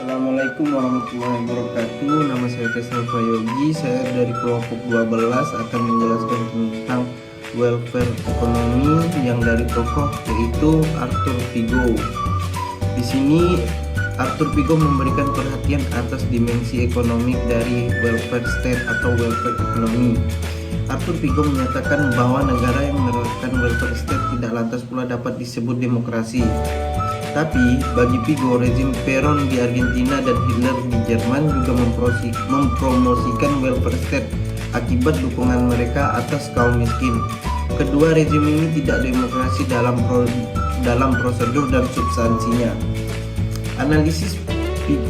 Assalamualaikum warahmatullahi wabarakatuh. Nama saya Tesla Prayogi. Saya dari kelompok 12 akan menjelaskan tentang welfare ekonomi yang dari tokoh yaitu Arthur Vigo. Di sini Arthur Vigo memberikan perhatian atas dimensi ekonomi dari welfare state atau welfare ekonomi. Arthur Vigo menyatakan bahwa negara yang menerapkan welfare state tidak lantas pula dapat disebut demokrasi. Tapi bagi Vigo, rezim Peron di Argentina dan Hitler di Jerman juga mempromosikan welfare state akibat dukungan mereka atas kaum miskin. Kedua rezim ini tidak demokrasi dalam prosedur dan substansinya. Analisis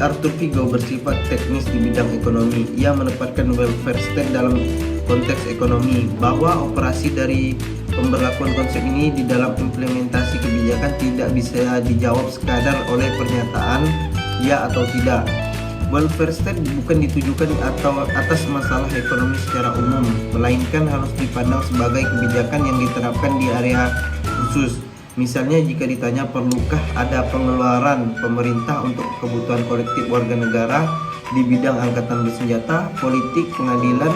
Arthur Vigo bersifat teknis di bidang ekonomi. Ia menempatkan welfare state dalam konteks ekonomi, bahwa operasi dari pemberlakuan konsep ini di dalam implementasi kebijakan tidak bisa dijawab sekadar oleh pernyataan ya atau tidak. Welfare state bukan ditujukan atas masalah ekonomi secara umum, melainkan harus dipandang sebagai kebijakan yang diterapkan di area khusus. Misalnya jika ditanya perlukah ada pengeluaran pemerintah untuk kebutuhan kolektif warga negara di bidang angkatan bersenjata, politik, pengadilan,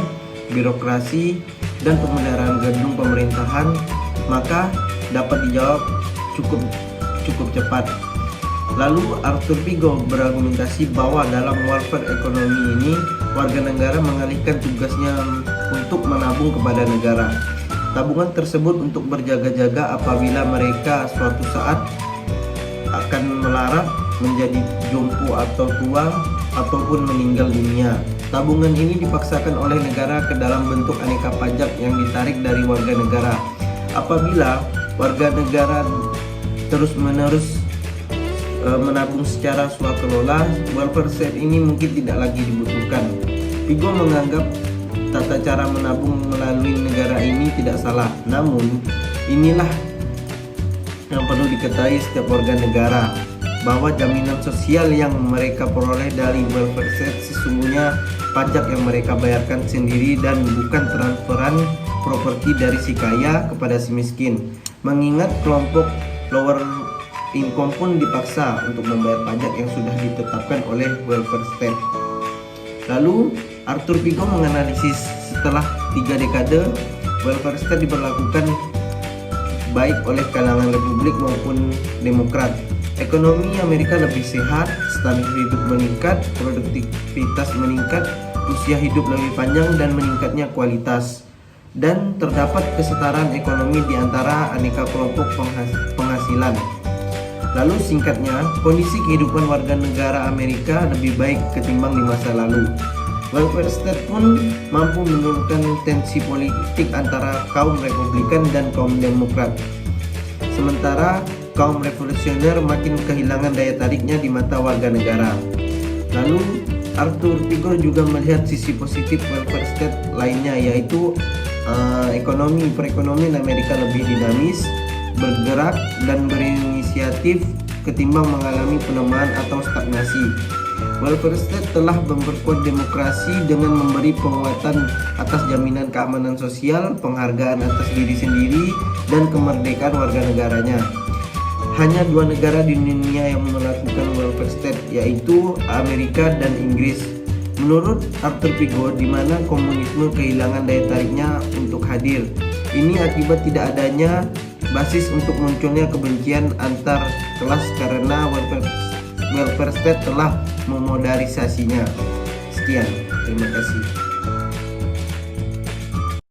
birokrasi, dan pemeliharaan gedung pemerintahan, maka dapat dijawab cukup cepat. Lalu Arthur Vigo berargumentasi bahwa dalam welfare ekonomi ini warga negara mengalihkan tugasnya untuk menabung kepada negara. Tabungan tersebut untuk berjaga-jaga apabila mereka suatu saat akan melarat, menjadi jompo atau tua, ataupun meninggal dunia. Tabungan ini dipaksakan oleh negara ke dalam bentuk aneka pajak yang ditarik dari warga negara. Apabila warga negara terus-menerus menabung secara swakelola, welfare state ini mungkin tidak lagi dibutuhkan. Vigo menganggap tata cara menabung melalui negara ini tidak salah. Namun, inilah yang perlu diketahui setiap warga negara, bahwa jaminan sosial yang mereka peroleh dari welfare state sesungguhnya pajak yang mereka bayarkan sendiri dan bukan transferan properti dari si kaya kepada si miskin. Mengingat kelompok lower income pun dipaksa untuk membayar pajak yang sudah ditetapkan oleh welfare state. Lalu Arthur Vigo menganalisis setelah 3 dekade welfare state diberlakukan baik oleh kalangan Republik maupun Demokrat. Ekonomi Amerika lebih sehat, standar hidup meningkat, produktivitas meningkat, usia hidup lebih panjang dan meningkatnya kualitas. Dan terdapat kesetaraan ekonomi di antara aneka kelompok penghasilan. Lalu singkatnya, kondisi kehidupan warga negara Amerika lebih baik ketimbang di masa lalu. Welfare state pun mampu menurunkan tensi politik antara kaum Republikan dan kaum Demokrat. Sementara kaum revolusioner makin kehilangan daya tariknya di mata warga negara. Lalu Arthur Vigo juga melihat sisi positif welfare state lainnya, yaitu perekonomian Amerika lebih dinamis, bergerak dan berinisiatif ketimbang mengalami pelemahan atau stagnasi. Welfare state telah memperkuat demokrasi dengan memberi penguatan atas jaminan keamanan sosial, penghargaan atas diri sendiri, dan kemerdekaan warga negaranya. Hanya 2 negara di dunia yang melakukan welfare state, yaitu Amerika dan Inggris. Menurut Arthur Vigo, di mana komunisme kehilangan daya tariknya untuk hadir. Ini akibat tidak adanya basis untuk munculnya kebencian antar kelas karena welfare state telah memodernisasinya. Sekian, terima kasih.